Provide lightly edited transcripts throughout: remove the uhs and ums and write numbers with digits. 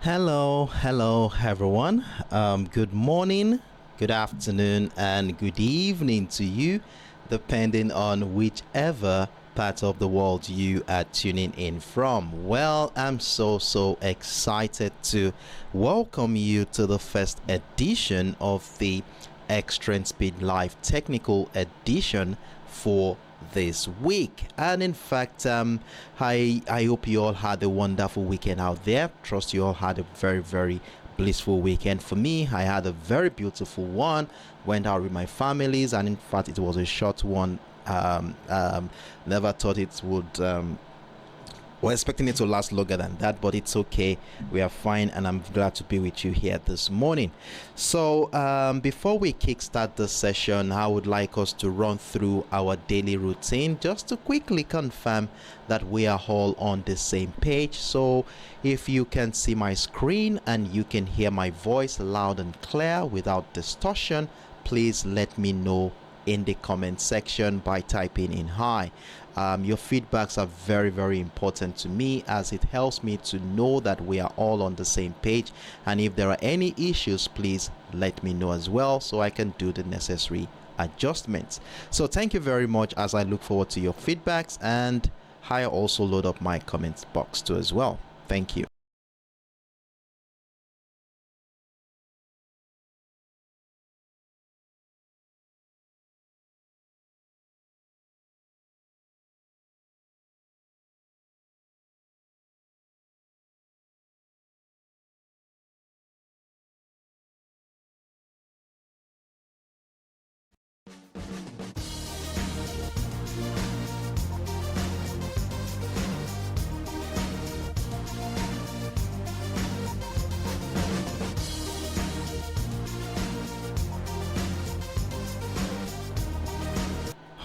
Hello, everyone. Good morning, good afternoon, and good evening to you, depending on whichever part of the world you are tuning in from. Well, I'm so excited to welcome you to the first edition of the Extreme Speed Live Technical Edition for this week. And in fact, I hope you all had a wonderful weekend out there. Trust you all had a very blissful weekend. For me, I had a very beautiful one. Went out with my families, and in fact, it was a short one. Never thought it would. We're expecting it to last longer than that, but it's okay. We are fine, and I'm glad to be with you here this morning. So, before we kickstart the session, I would like us to run through our daily routine just to quickly confirm that we are all on the same page. So, if you can see my screen and you can hear my voice loud and clear without distortion, please let me know in the comment section by typing in hi. Your feedbacks are very important to me, as it helps me to know that we are all on the same page, and if there are any issues, please let me know as well so I can do the necessary adjustments. So thank you very much, as I look forward to your feedbacks, and I also load up my comments box too as well. Thank you.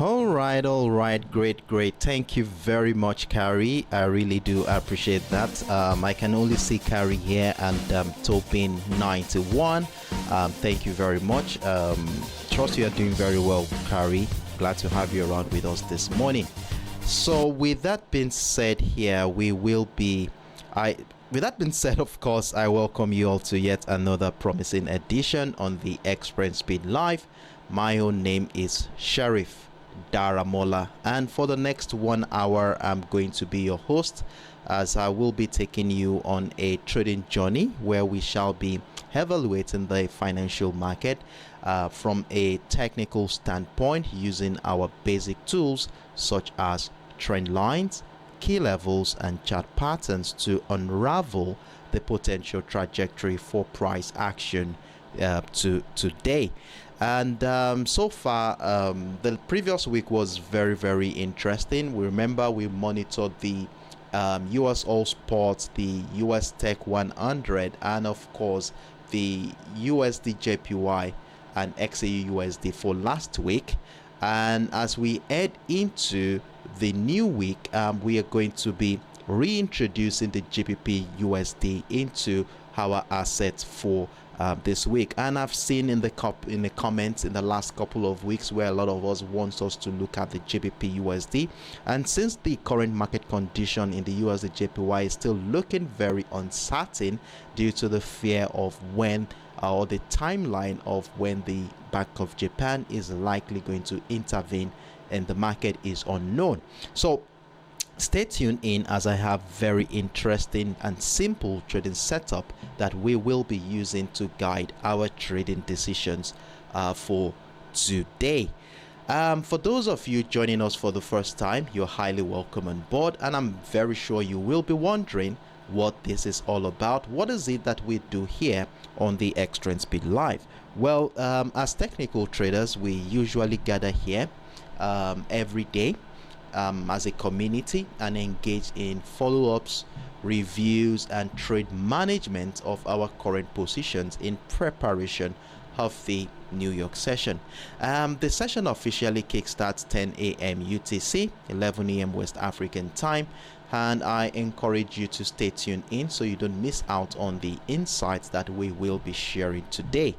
All right, great. Thank you very much, Carrie. I really do appreciate that. I can only see Carrie here and Topin 91. Thank you very much. Trust you are doing very well, Carrie. Glad to have you around with us this morning. So, with that being said, here we will be. With that being said, of course, I welcome you all to yet another promising edition on the Express Speed Live. My own name is Sheriff Daramola, and for the next 1 hour I'm going to be your host, as I will be taking you on a trading journey where we shall be evaluating the financial market from a technical standpoint, using our basic tools such as trend lines, key levels, and chart patterns to unravel the potential trajectory for price action to today. And so far, the previous week was very interesting. We remember we monitored the USOILSPOT, the USTech100, and of course the USD JPY and XAUUSD for last week. And as we head into the new week, we are going to be reintroducing the GBPUSD into our assets for this week. And I've seen in the comments in the last couple of weeks where a lot of us wants us to look at the GBPUSD, and since the current market condition in the USD JPY is still looking very uncertain due to the fear of when or the timeline of when the Bank of Japan is likely going to intervene and the market is unknown. So stay tuned in, as I have very interesting and simple trading setup that we will be using to guide our trading decisions for today. For those of you joining us for the first time, you're highly welcome on board, and I'm very sure you will be wondering what this is all about. What is it that we do here on the Extreme Speed Live? Well, as technical traders, we usually gather here every day as a community and engage in follow-ups, reviews, and trade management of our current positions in preparation of the New York session. The session officially kickstarts 10 a.m. UTC, 11 a.m. West African time, and I encourage you to stay tuned in so you don't miss out on the insights that we will be sharing today.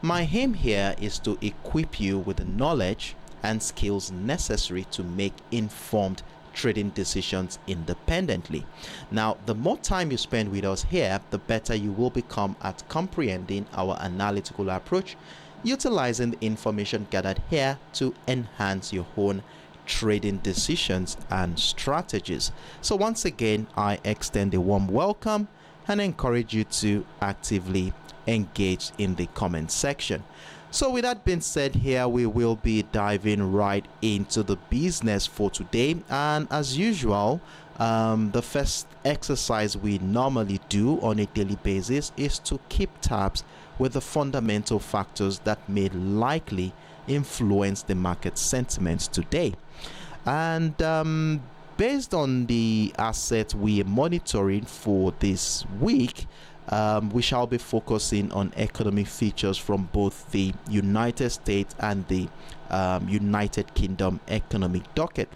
My aim here is to equip you with the knowledge and skills necessary to make informed trading decisions independently. Now, the more time you spend with us here, the better you will become at comprehending our analytical approach, utilizing the information gathered here to enhance your own trading decisions and strategies. So once again, I extend a warm welcome and encourage you to actively engage in the comment section. So with that being said, here we will be diving right into the business for today, and as usual, the first exercise we normally do on a daily basis is to keep tabs with the fundamental factors that may likely influence the market sentiments today. And based on the assets we are monitoring for this week, we shall be focusing on economic features from both the United States and the United Kingdom economic docket.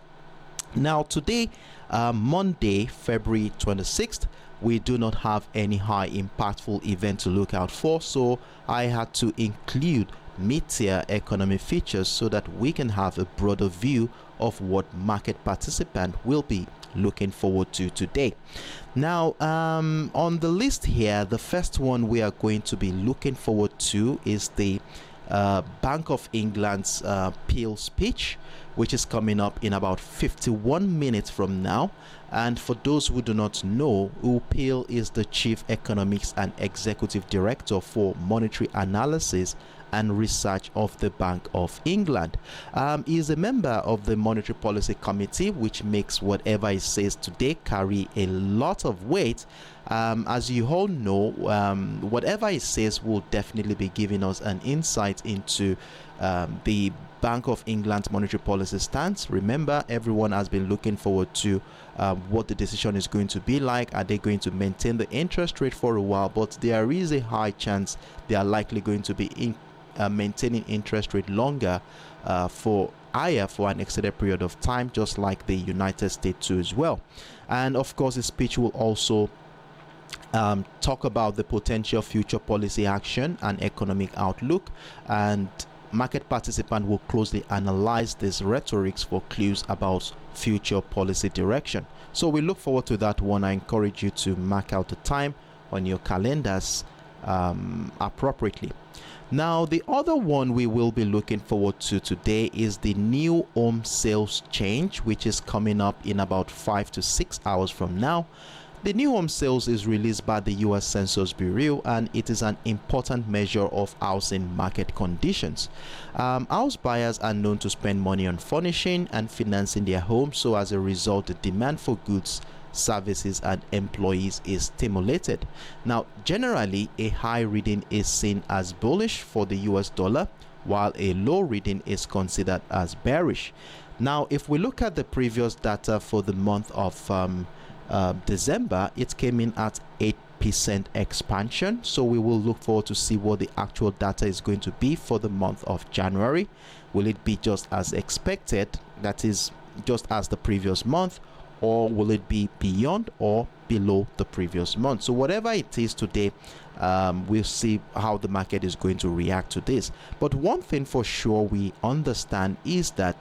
Now today, Monday, February 26th, we do not have any high impactful event to look out for, so I had to include mid-tier economic features so that we can have a broader view of what market participant will be looking forward to today. Now, on the list here, the first one we are going to be looking forward to is the Bank of England's Peel speech, which is coming up in about 51 minutes from now. And for those who do not know, Peel is the Chief Economics and Executive Director for Monetary Analysis and Research of the Bank of England. He is a member of the Monetary Policy Committee, which makes whatever he says today carry a lot of weight. As you all know, whatever he says will definitely be giving us an insight into the Bank of England's monetary policy stance. Remember, everyone has been looking forward to what the decision is going to be like. Are they going to maintain the interest rate for a while? But there is a high chance they are likely going to be maintaining interest rate longer for an extended period of time, just like the United States too as well. And of course, the speech will also talk about the potential future policy action and economic outlook, and market participants will closely analyze these rhetorics for clues about future policy direction. So we look forward to that one. I encourage you to mark out the time on your calendars appropriately. Now, the other one we will be looking forward to today is the new home sales change, which is coming up in about 5 to 6 hours from now. The new home sales is released by the US Census Bureau, and it is an important measure of housing market conditions. House buyers are known to spend money on furnishing and financing their homes, so as a result, the demand for goods, services and employees is stimulated. Now, generally, a high reading is seen as bullish for the US dollar, while a low reading is considered as bearish. Now, if we look at the previous data for the month of December, it came in at 8% expansion. So we will look forward to see what the actual data is going to be for the month of January. Will it be just as expected, that is just as the previous month, or will it be beyond or below the previous month? So whatever it is today, we'll see how the market is going to react to this. But one thing for sure we understand is that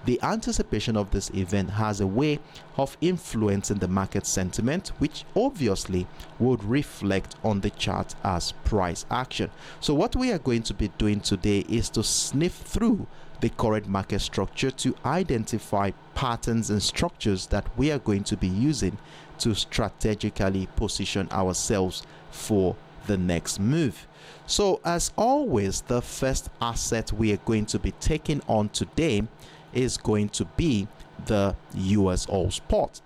the anticipation of this event has a way of influencing the market sentiment, which obviously would reflect on the chart as price action. So what we are going to be doing today is to sniff through the current market structure to identify patterns and structures that we are going to be using to strategically position ourselves for the next move. So as always, the first asset we are going to be taking on today is going to be the US Oil Spot.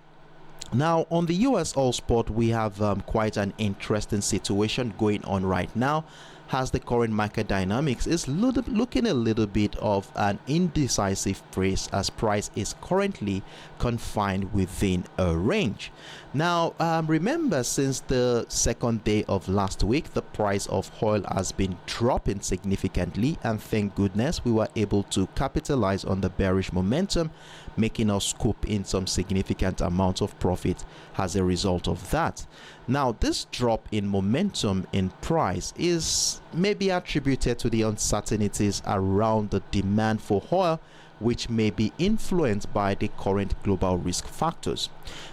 Now, on the US Oil Spot, we have quite an interesting situation going on right now, as the current market dynamics is looking a little bit of an indecisive price, as price is currently confined within a range. Now, remember, since the second day of last week, the price of oil has been dropping significantly, and thank goodness we were able to capitalize on the bearish momentum, making us scoop in some significant amounts of profit profit as a result of that. Now, this drop in momentum in price is maybe attributed to the uncertainties around the demand for oil, which may be influenced by the current global risk factors.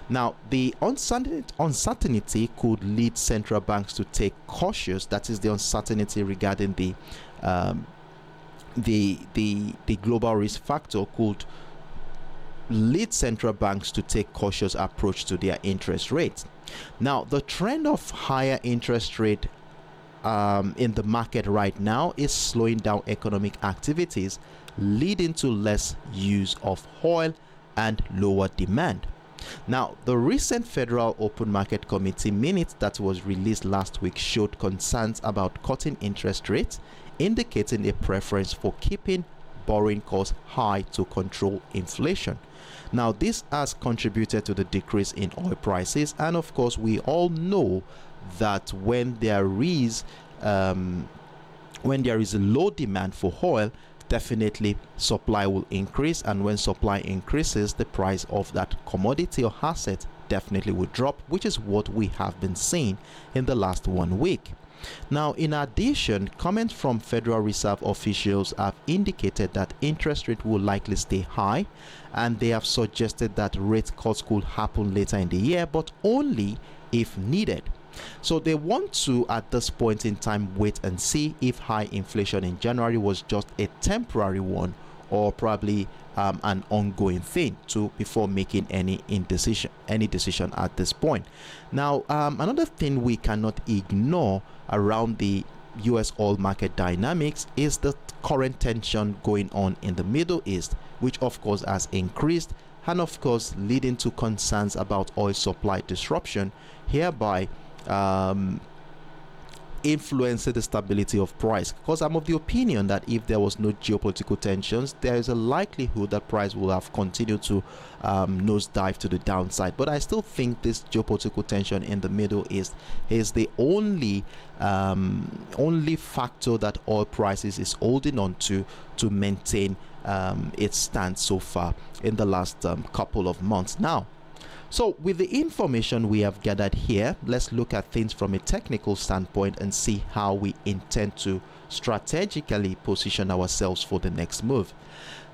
Now, the uncertainty could lead central banks to take cautious, that is the uncertainty regarding the global risk factor could lead central banks to take cautious approach to their interest rates. Now, the trend of higher interest rate in the market right now is slowing down economic activities, leading to less use of oil and lower demand. Now, the recent Federal Open Market Committee minutes that was released last week showed concerns about cutting interest rates, indicating a preference for keeping borrowing costs high to control inflation. Now, this has contributed to the decrease in oil prices, and of course we all know that when there is a low demand for oil, definitely supply will increase, and when supply increases, the price of that commodity or asset definitely will drop, which is what we have been seeing in the last 1 week. Now, in addition, comments from Federal Reserve officials have indicated that interest rate will likely stay high, and they have suggested that rate cuts could happen later in the year, but only if needed. So they want to, at this point in time, wait and see if high inflation in January was just a temporary one or probably an ongoing thing before making any decision at this point. Now, another thing we cannot ignore around the US oil market dynamics is the current tension going on in the Middle East, which of course has increased, and of course leading to concerns about oil supply disruption, hereby influencing the stability of price. Because I'm of the opinion that if there was no geopolitical tensions, there is a likelihood that price will have continued to nosedive to the downside. But I still think this geopolitical tension in the Middle East is the only factor that oil prices is holding on to maintain its stance so far in the last couple of months now. So with the information we have gathered here, let's look at things from a technical standpoint and see how we intend to strategically position ourselves for the next move.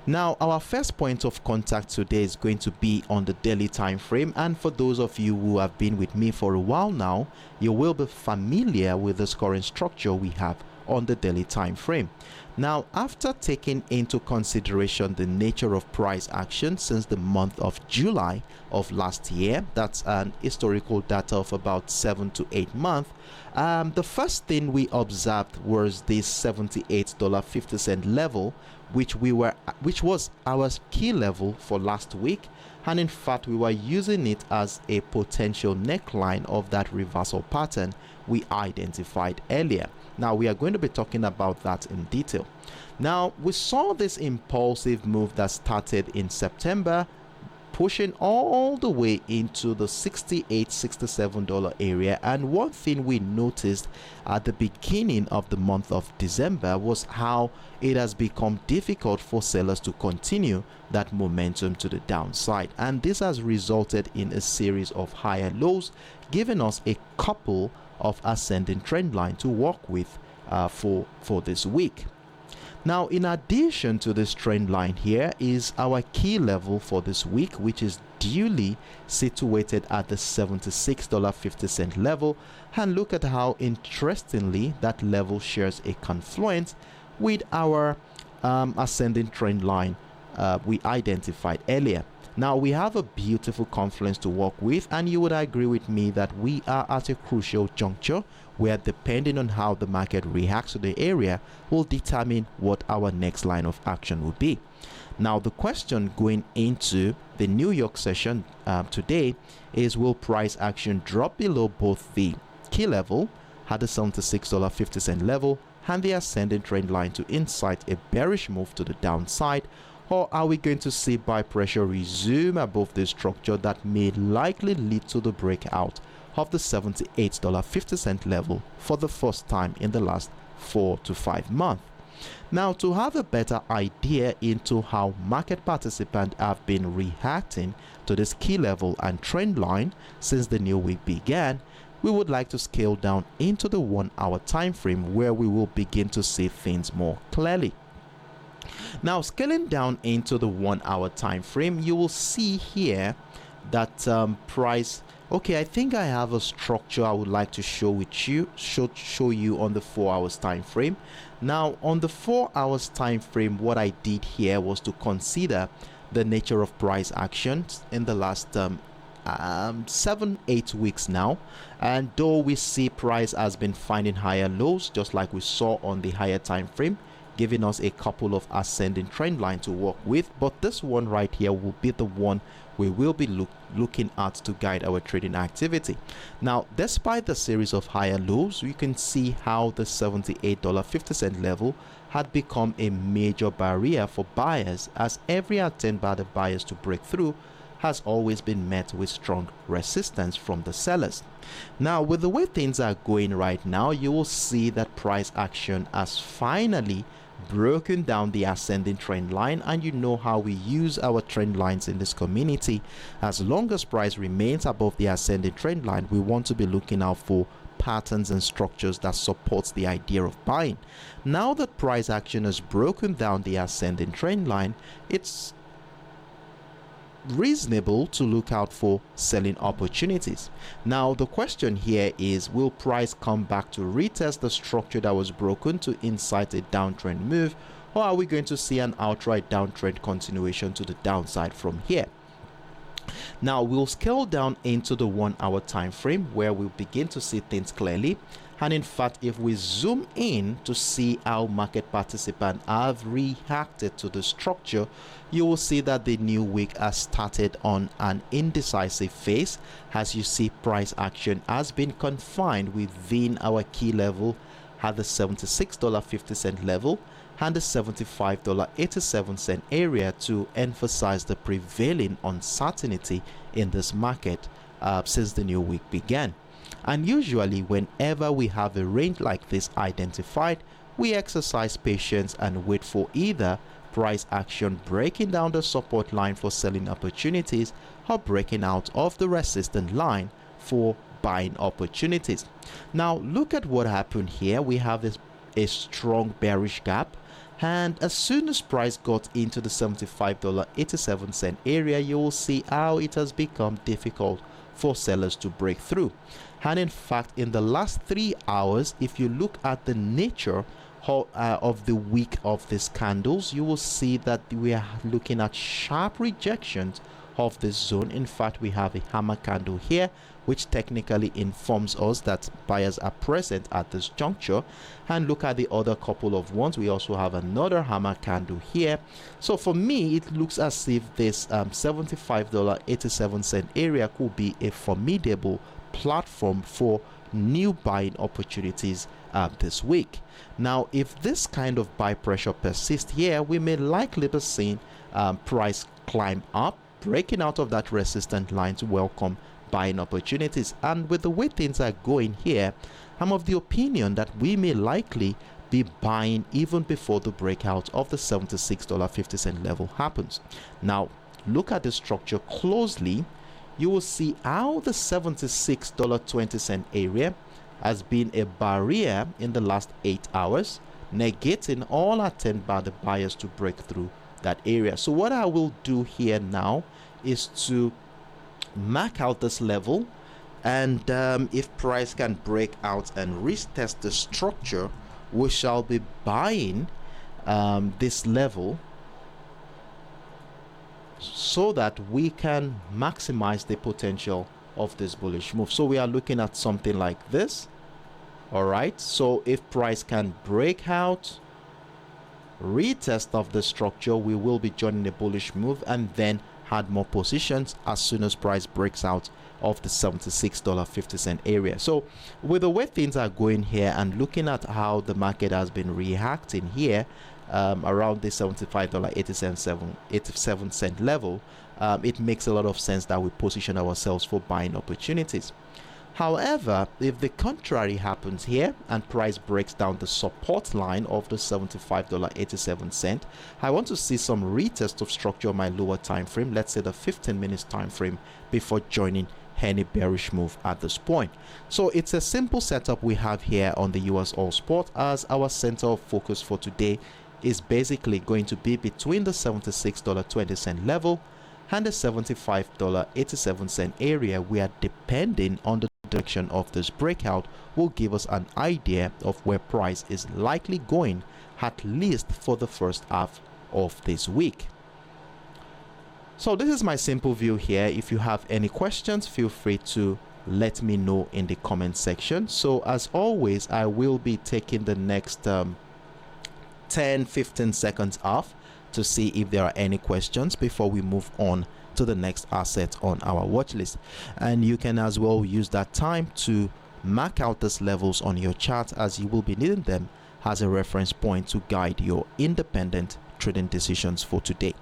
Now, our first point of contact today is going to be on the daily time frame, and for those of you who have been with me for a while now, you will be familiar with this current structure we have on the daily time frame. Now, after taking into consideration the nature of price action since the month of July of last year, that's an historical data of about 7 to 8 months, the first thing we observed was this $78.50 level, which was our key level for last week, and in fact we were using it as a potential neckline of that reversal pattern we identified earlier. Now, we are going to be talking about that in detail. Now, we saw this impulsive move that started in September, pushing all the way into the $68-67 area. And one thing we noticed at the beginning of the month of December was how it has become difficult for sellers to continue that momentum to the downside. And this has resulted in a series of higher lows, giving us a couple of ascending trend line to work with for this week. Now, in addition to this trend line, here is our key level for this week, which is duly situated at the $76.50 level. And look at how interestingly that level shares a confluence with our ascending trend line we identified earlier. Now, we have a beautiful confluence to work with, and you would agree with me that we are at a crucial juncture where, depending on how the market reacts to the area, will determine what our next line of action will be. Now, the question going into the New York session today is, will price action drop below both the key level at the $76.50 level and the ascending trend line to incite a bearish move to the downside? Or are we going to see buy pressure resume above this structure that may likely lead to the breakout of the $78.50 level for the first time in the last 4 to 5 months? Now, to have a better idea into how market participants have been reacting to this key level and trend line since the new week began, we would like to scale down into the 1 hour time frame where we will begin to see things more clearly. Now, scaling down into the 1 hour time frame, you will see here that price. Okay, I think I have a structure I would like to show you on the 4 hours time frame. Now, on the 4 hours time frame, what I did here was to consider the nature of price actions in the last 7-8 weeks now, and though we see price has been finding higher lows just like we saw on the higher time frame, giving us a couple of ascending trend line to work with, but this one right here will be the one we will be looking at to guide our trading activity. Now, despite the series of higher lows, you can see how the $78.50 level had become a major barrier for buyers, as every attempt by the buyers to break through has always been met with strong resistance from the sellers. Now, with the way things are going right now, you will see that price action has finally broken down the ascending trend line, and you know how we use our trend lines in this community. As long as price remains above the ascending trend line, we want to be looking out for patterns and structures that supports the idea of buying. Now that price action has broken down the ascending trend line, it's reasonable to look out for selling opportunities. Now, the question here is, will price come back to retest the structure that was broken to incite a downtrend move, or are we going to see an outright downtrend continuation to the downside from here? Now, we'll scale down into the 1 hour time frame where we'll begin to see things clearly. And in fact, if we zoom in to see how market participants have reacted to the structure, you will see that the new week has started on an indecisive phase. As you see, price action has been confined within our key level at the $76.50 level and the $75.87 area to emphasize the prevailing uncertainty in this market since the new week began. And usually whenever we have a range like this identified, we exercise patience and wait for either price action breaking down the support line for selling opportunities or breaking out of the resistance line for buying opportunities. Now, look at what happened here. We have a strong bearish gap, and as soon as price got into the $75.87 area, you will see how it has become difficult for sellers to break through. And in fact, in the last 3 hours, if you look at the nature of the week of these candles, you will see that we are looking at sharp rejections of this zone. In fact, we have a hammer candle here, which technically informs us that buyers are present at this juncture. And look at the other couple of ones. We also have another hammer candle here. So for me, it looks as if this $75.87 area could be a formidable platform for new buying opportunities this week. Now, if this kind of buy pressure persists here, we may likely be seeing price climb up, breaking out of that resistance line to welcome buying opportunities. And with the way things are going here, I'm of the opinion that we may likely be buying even before the breakout of the $76.50 level happens. Now, look at the structure closely. You will see how the $76.20 area has been a barrier in the last 8 hours, negating all attempt by the buyers to break through that area. So what I will do here now is to mark out this level, and if price can break out and retest the structure, we shall be buying this level so that we can maximize the potential of this bullish move. So we are looking at something like this. All right, so if price can break out, retest of the structure, we will be joining the bullish move and then add more positions as soon as price breaks out of the $76.50 area. So with the way things are going here and looking at how the market has been reacting here around the $75.87 level, it makes a lot of sense that we position ourselves for buying opportunities. However, if the contrary happens here and price breaks down the support line of the $75.87, I want to see some retest of structure my lower time frame, let's say the 15 minutes time frame, before joining any bearish move at this point. So it's a simple setup we have here on the US All Spot, as our center of focus for today is basically going to be between the $76.20 level and the $75.87 area, where depending on the direction of this breakout will give us an idea of where price is likely going, at least for the first half of this week. So this is my simple view here. If you have any questions, feel free to let me know in the comment section. So as always, I will be taking the next 10-15 seconds off to see if there are any questions before we move on to the next asset on our watch list. And you can as well use that time to mark out these levels on your chart, as you will be needing them as a reference point to guide your independent trading decisions for today.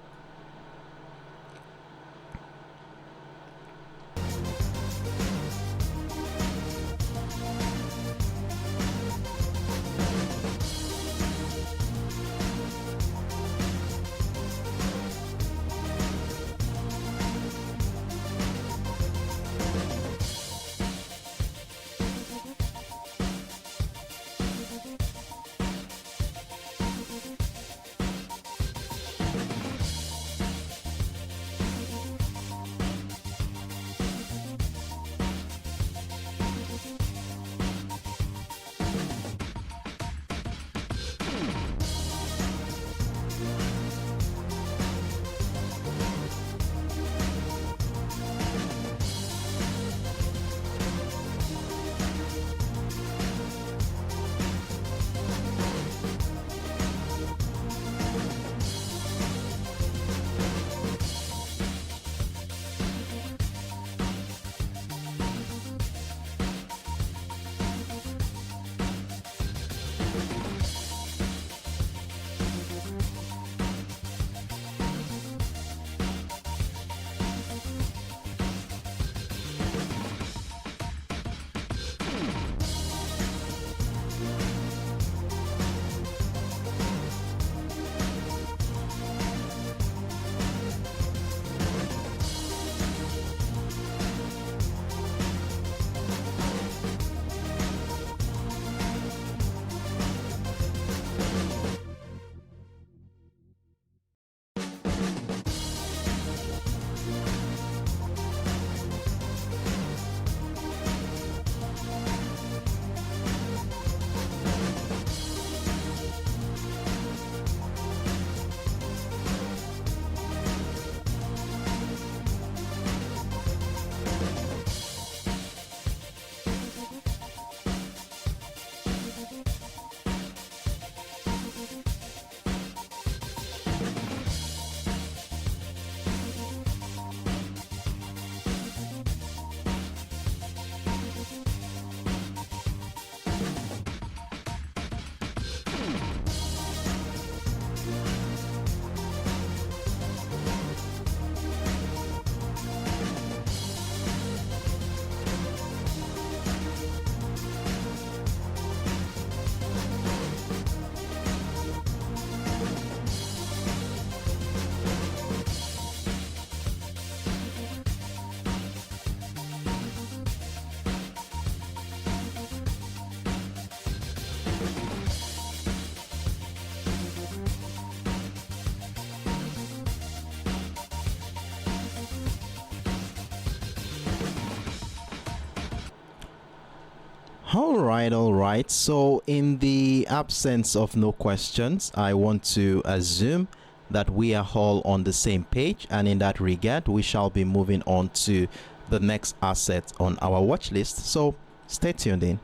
All right. So in the absence of no questions, I want to assume that we are all on the same page, and in that regard, we shall be moving on to the next asset on our watch list. So stay tuned in.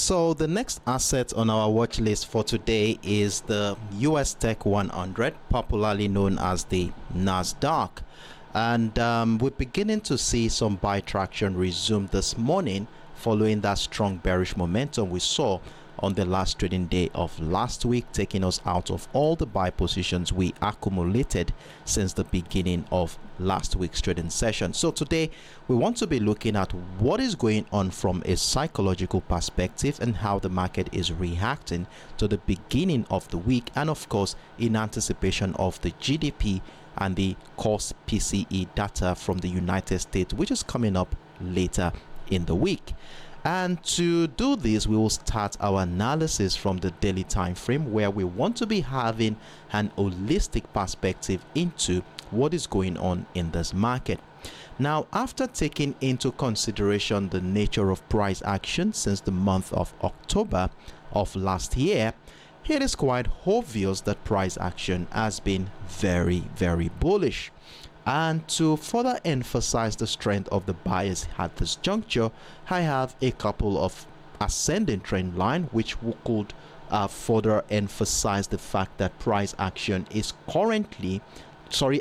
So the next asset on our watch list for today is the USTech100, popularly known as the Nasdaq. And we're beginning to see some buy traction resume this morning following that strong bearish momentum we saw on the last trading day of last week, taking us out of all the buy positions we accumulated since the beginning of last week's trading session. So today we want to be looking at what is going on from a psychological perspective and how the market is reacting to the beginning of the week, and of course in anticipation of the GDP and the core PCE data from the United States, which is coming up later in the week. And to do this, we will start our analysis from the daily time frame, where we want to be having an holistic perspective into what is going on in this market. Now, after taking into consideration the nature of price action since the month of October of last year, it is quite obvious that price action has been very, very bullish. And to further emphasize the strength of the buyers at this juncture, I have a couple of ascending trend line which could further emphasize the fact that price action is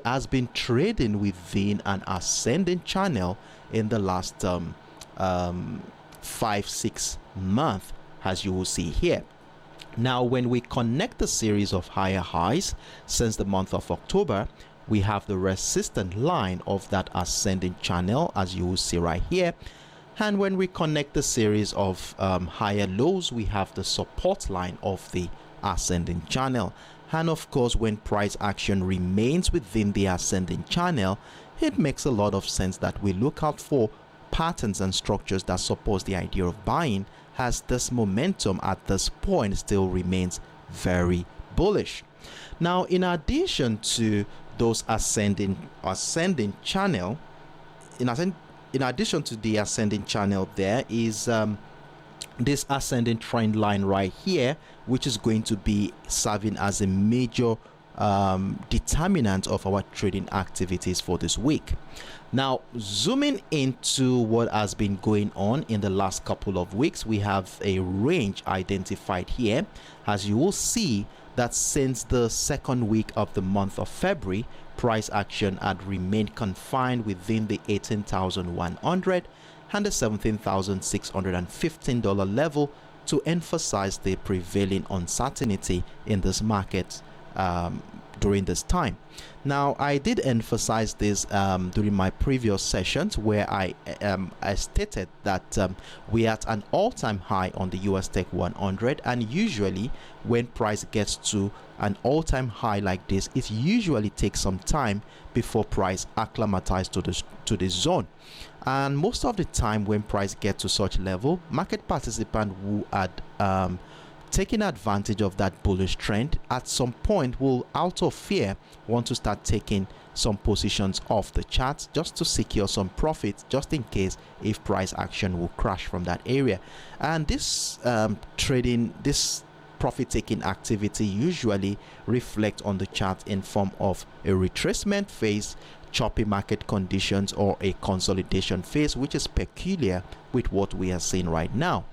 has been trading within an ascending channel in the last 5-6 months, as you will see here. Now, when we connect the series of higher highs since the month of October, we have the resistance line of that ascending channel, as you will see right here. And when we connect the series of higher lows, we have the support line of the ascending channel. And of course, when price action remains within the ascending channel, it makes a lot of sense that we look out for patterns and structures that support the idea of buying, as this momentum at this point still remains very bullish. Now, in addition to those ascending channel, in addition to the ascending channel, there is this ascending trend line right here, which is going to be serving as a major determinant of our trading activities for this week. Now, zooming into what has been going on in the last couple of weeks, we have a range identified here. As you will see that since the second week of the month of February, price action had remained confined within the 18,100 and the $17,615 level to emphasize the prevailing uncertainty in this market during this time. Now, I did emphasize this during my previous sessions, where I stated that we are at an all-time high on the USTech100, and usually when price gets to an all-time high like this, it usually takes some time before price acclimatizes to this zone. And most of the time when price gets to such level, market participants who had taking advantage of that bullish trend at some point will, out of fear, want to start taking some positions off the chart just to secure some profits, just in case if price action will crash from that area. And this this profit taking activity usually reflect on the chart in form of a retracement phase, choppy market conditions, or a consolidation phase, which is peculiar with what we are seeing right now.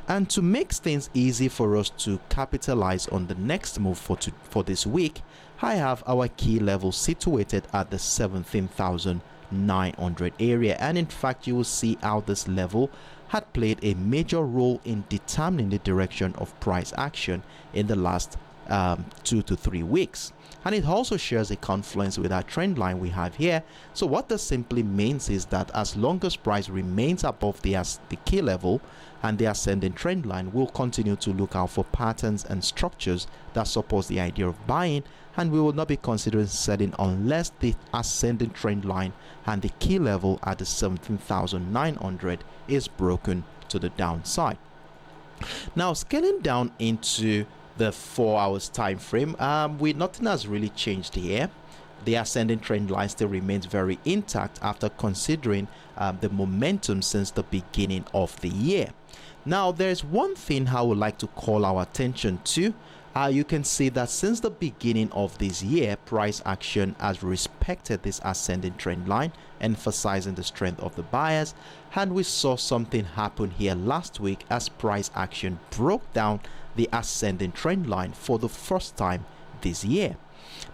And to make things easy for us to capitalize on the next move for this week, I have our key level situated at the 17,900 area. And in fact, you will see how this level had played a major role in determining the direction of price action in the last 2 to 3 weeks. And it also shares a confluence with our trend line we have here. So what this simply means is that as long as price remains above the key level and the ascending trend line, we'll continue to look out for patterns and structures that support the idea of buying, and we will not be considering selling unless the ascending trend line and the key level at the 17,900 is broken to the downside. Now, scaling down into the 4 hours time frame, nothing has really changed here. The ascending trend line still remains very intact after considering the momentum since the beginning of the year. Now, there's one thing I would like to call our attention to, You can see that since the beginning of this year, price action has respected this ascending trend line, emphasizing the strength of the buyers. And we saw something happen here last week as price action broke down the ascending trend line for the first time this year.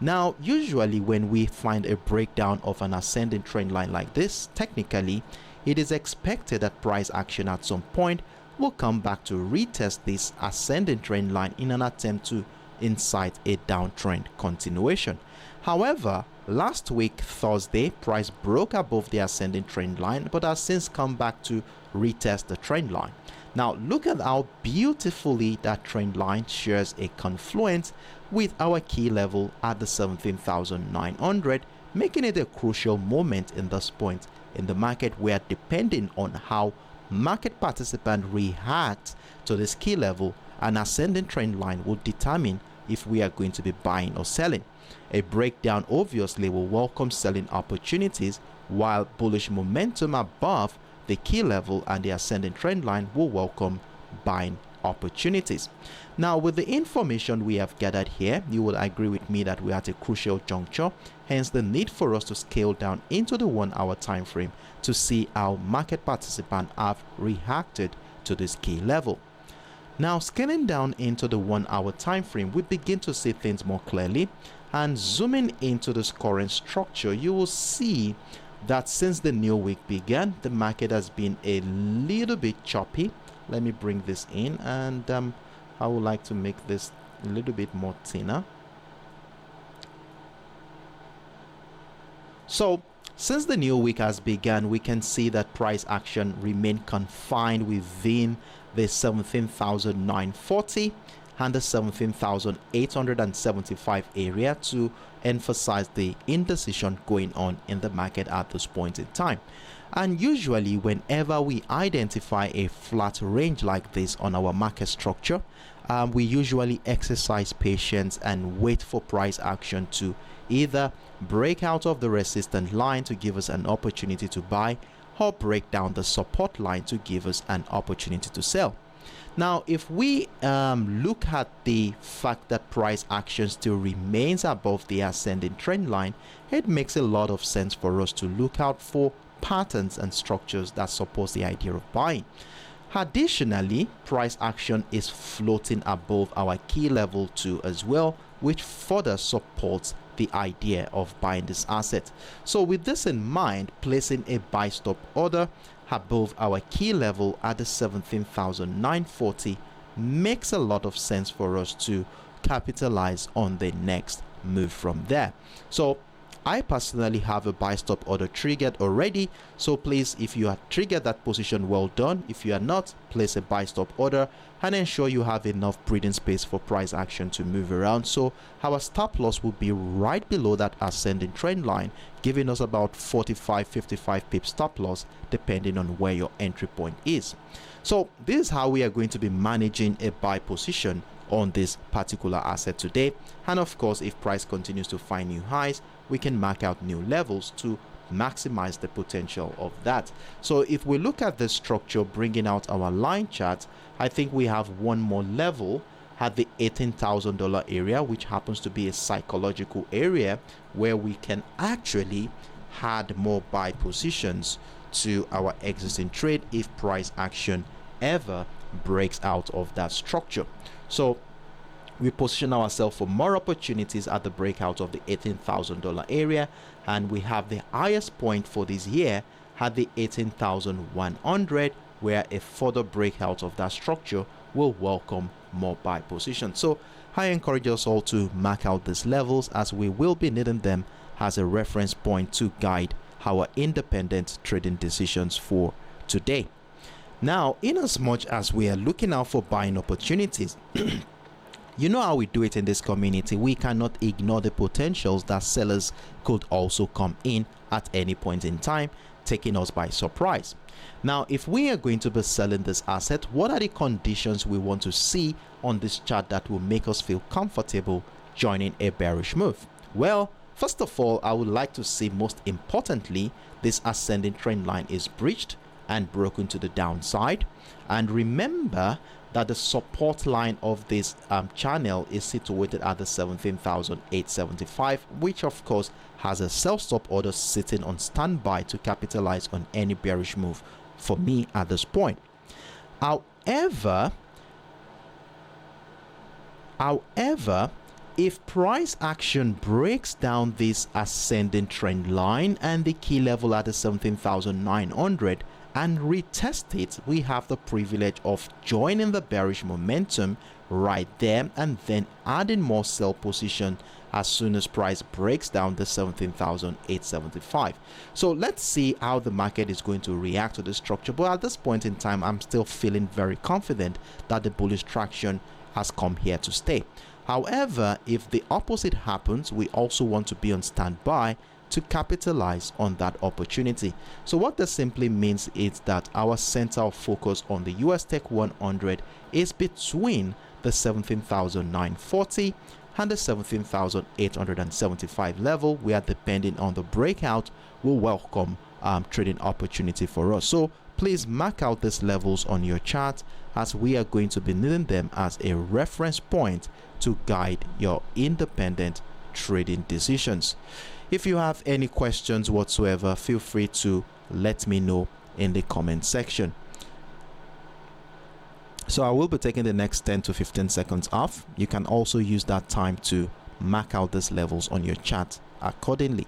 Now, usually when we find a breakdown of an ascending trend line like this, technically, it is expected that price action at some point will come back to retest this ascending trend line in an attempt to incite a downtrend continuation. However, last week, Thursday, price broke above the ascending trend line but has since come back to retest the trend line. Now, look at how beautifully that trend line shares a confluence with our key level at the 17,900, making it a crucial moment in this point in the market where, depending on how market participants react to this key level, an ascending trend line will determine if we are going to be buying or selling. A breakdown obviously will welcome selling opportunities, while bullish momentum above the key level and the ascending trend line will welcome buying opportunities. Now, with the information we have gathered here, you will agree with me that we are at a crucial juncture, hence the need for us to scale down into the 1 hour time frame to see how market participants have reacted to this key level. Now, scaling down into the 1 hour time frame, we begin to see things more clearly, and zooming into this current structure, you will see that since the new week began, the market has been a little bit choppy. Let me bring this in, and I would like to make this a little bit more thinner. So since the new week has begun, we can see that price action remained confined within the 17,940 and the 17,875 area to emphasize the indecision going on in the market at this point in time. And usually whenever we identify a flat range like this on our market structure, we usually exercise patience and wait for price action to either break out of the resistance line to give us an opportunity to buy, or break down the support line to give us an opportunity to sell. Now, if we look at the fact that price action still remains above the ascending trend line, it makes a lot of sense for us to look out for patterns and structures that support the idea of buying. Additionally, price action is floating above our key level 2 as well, which further supports the idea of buying this asset. So with this in mind, placing a buy stop order above our key level at the 17,940 makes a lot of sense for us to capitalize on the next move from there. So I personally have a buy stop order triggered already, so please, if you have triggered that position, well done. If you are not, place a buy stop order and ensure you have enough breathing space for price action to move around. So our stop loss will be right below that ascending trend line, giving us about 45-55 pip stop loss depending on where your entry point is. So this is how we are going to be managing a buy position on this particular asset today. And of course, if price continues to find new highs, we can mark out new levels to maximize the potential of that. So if we look at the structure, bringing out our line chart, I think we have one more level at the $18,000 area, which happens to be a psychological area where we can actually add more buy positions to our existing trade if price action ever breaks out of that structure. So we position ourselves for more opportunities at the breakout of the $18,000 area, and we have the highest point for this year at the 18,100, where a further breakout of that structure will welcome more buy positions. So I encourage us all to mark out these levels, as we will be needing them as a reference point to guide our independent trading decisions for today. Now, in as much as we are looking out for buying opportunities, you know how we do it in this community. We cannot ignore the potentials that sellers could also come in at any point in time, taking us by surprise. Now, if we are going to be selling this asset, what are the conditions we want to see on this chart that will make us feel comfortable joining a bearish move? Well, first of all, I would like to see, most importantly, this ascending trend line is breached and broken to the downside. And remember that the support line of this channel is situated at the 17,875, which of course has a sell stop order sitting on standby to capitalize on any bearish move for me at this point. However, if price action breaks down this ascending trend line and the key level at the 17,900 and retest it, we have the privilege of joining the bearish momentum right there and then adding more sell position as soon as price breaks down the 17,875. So let's see how the market is going to react to this structure. But at this point in time, I'm still feeling very confident that the bullish traction has come here to stay. However, if the opposite happens, we also want to be on standby to capitalize on that opportunity. So what this simply means is that our center of focus on the USTech100 is between the 17,940 and the 17,875 level, where depending on the breakout will welcome trading opportunity for us. So please mark out these levels on your chart, as we are going to be needing them as a reference point to guide your independent trading decisions. If you have any questions whatsoever, feel free to let me know in the comment section. So I will be taking the next 10 to 15 seconds off. You can also use that time to mark out these levels on your chart accordingly.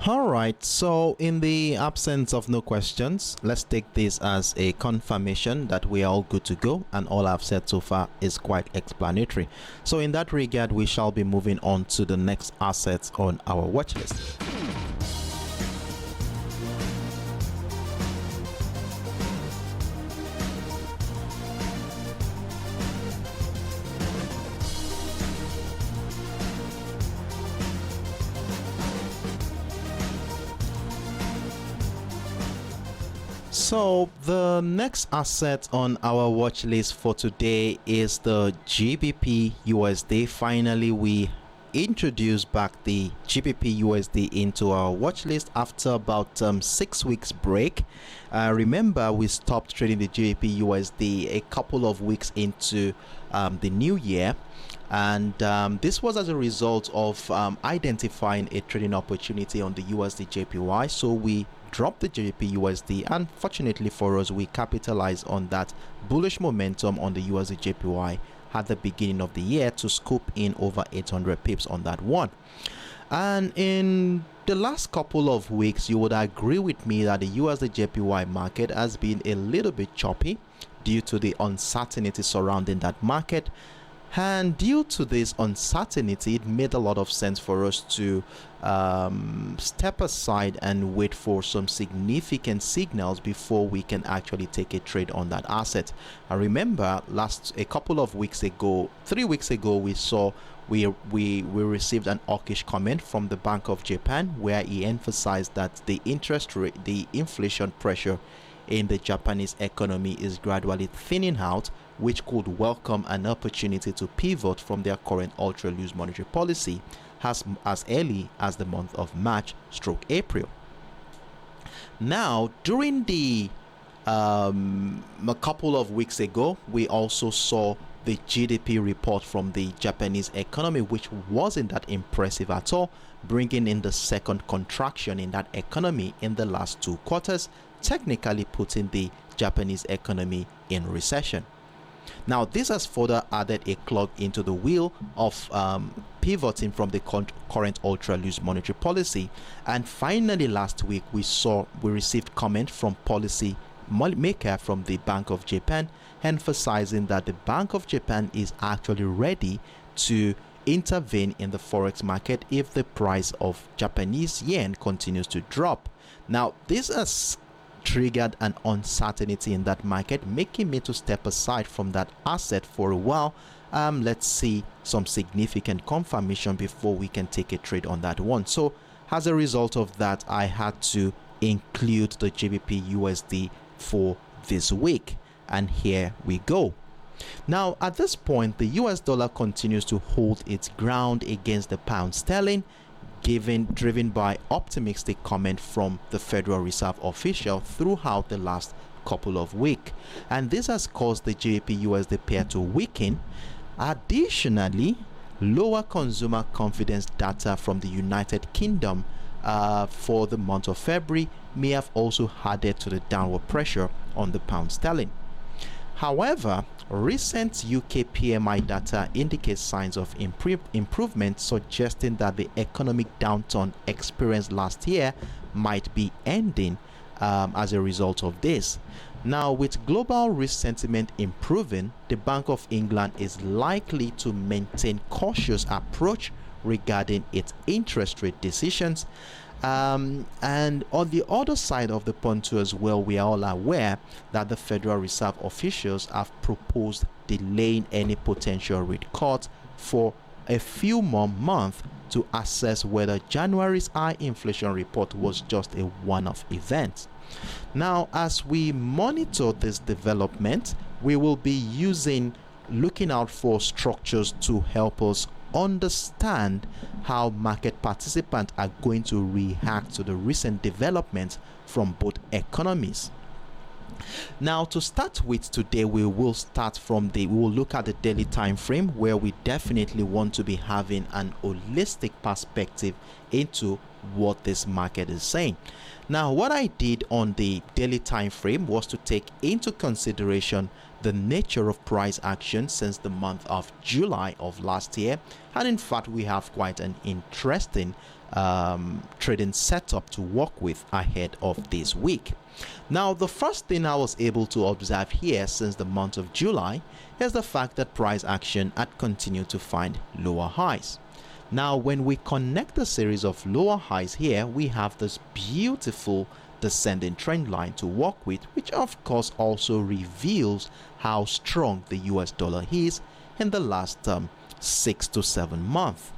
Alright, so in the absence of no questions, let's take this as a confirmation that we are all good to go, and all I've said so far is quite explanatory. So in that regard, we shall be moving on to the next assets on our watch list. So the next asset on our watch list for today is the GBPUSD. Finally, we introduced back the GBPUSD into our watch list after about 6 weeks break. Remember, we stopped trading the GBPUSD a couple of weeks into the new year, and this was as a result of identifying a trading opportunity on the USD/JPY. So we dropped the GBPUSD, and fortunately for us, we capitalized on that bullish momentum on the USD/JPY at the beginning of the year to scoop in over 800 pips on that one. And in the last couple of weeks, you would agree with me that the USD/JPY market has been a little bit choppy due to the uncertainty surrounding that market. And due to this uncertainty, it made a lot of sense for us to step aside and wait for some significant signals before we can actually take a trade on that asset. I remember a couple of weeks ago, 3 weeks ago, we received an hawkish comment from the Bank of Japan, where he emphasized that the interest rate, the inflation pressure in the Japanese economy is gradually thinning out, which could welcome an opportunity to pivot from their current ultra loose monetary policy as early as the month of March/April. Now, during the a couple of weeks ago, we also saw the GDP report from the Japanese economy, which wasn't that impressive at all, bringing in the second contraction in that economy in the last 2 quarters, technically putting the Japanese economy in recession. Now, this has further added a clog into the wheel of pivoting from the current ultra loose monetary policy. And finally, last week we received comment from policy maker from the Bank of Japan, emphasizing that the Bank of Japan is actually ready to intervene in the forex market if the price of Japanese yen continues to drop. Now, this has triggered an uncertainty in that market, making me to step aside from that asset for a while. Let's see some significant confirmation before we can take a trade on that one. So as a result of that, I had to include the GBPUSD for this week, and here we go. Now, at this point, the US dollar continues to hold its ground against the pound sterling, driven by optimistic comment from the Federal Reserve official throughout the last couple of weeks, and this has caused the GBP/USD pair to weaken. Additionally, lower consumer confidence data from the United Kingdom for the month of February may have also added to the downward pressure on the pound sterling. However, recent UK PMI data indicates signs of improvement, suggesting that the economic downturn experienced last year might be ending as a result of this. Now, with global risk sentiment improving, the Bank of England is likely to maintain cautious approach regarding its interest rate decisions. And on the other side of the pontoon as well, we are all aware that the Federal Reserve officials have proposed delaying any potential rate cut for a few more months to assess whether January's high inflation report was just a one-off event. Now, as we monitor this development, we will be looking out for structures to help us understand how market participants are going to react to the recent developments from both economies. Now, to start with today, we will look at the daily time frame, where we definitely want to be having an holistic perspective into what this market is saying. Now, what I did on the daily time frame was to take into consideration the nature of price action since the month of July of last year, and in fact we have quite an interesting trading setup to work with ahead of this week. Now, the first thing I was able to observe here since the month of July is the fact that price action had continued to find lower highs. Now, when we connect the series of lower highs here, we have this beautiful descending trend line to work with, which of course also reveals how strong the US dollar is in the last 6 to 7 months.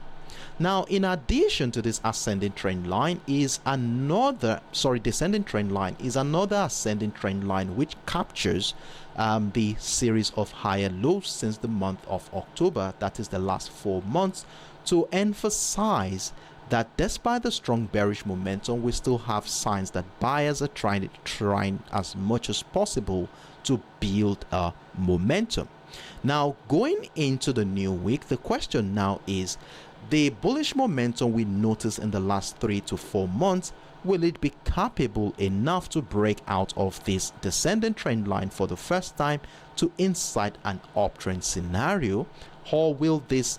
Now, in addition to this descending trend line is another ascending trend line which captures the series of higher lows since the month of October, that is the last 4 months, to emphasize that despite the strong bearish momentum, we still have signs that buyers are trying as much as possible to build a momentum. Now, going into the new week, the question now is, the bullish momentum we noticed in the last 3 to 4 months, will it be capable enough to break out of this descending trend line for the first time to incite an uptrend scenario, or will this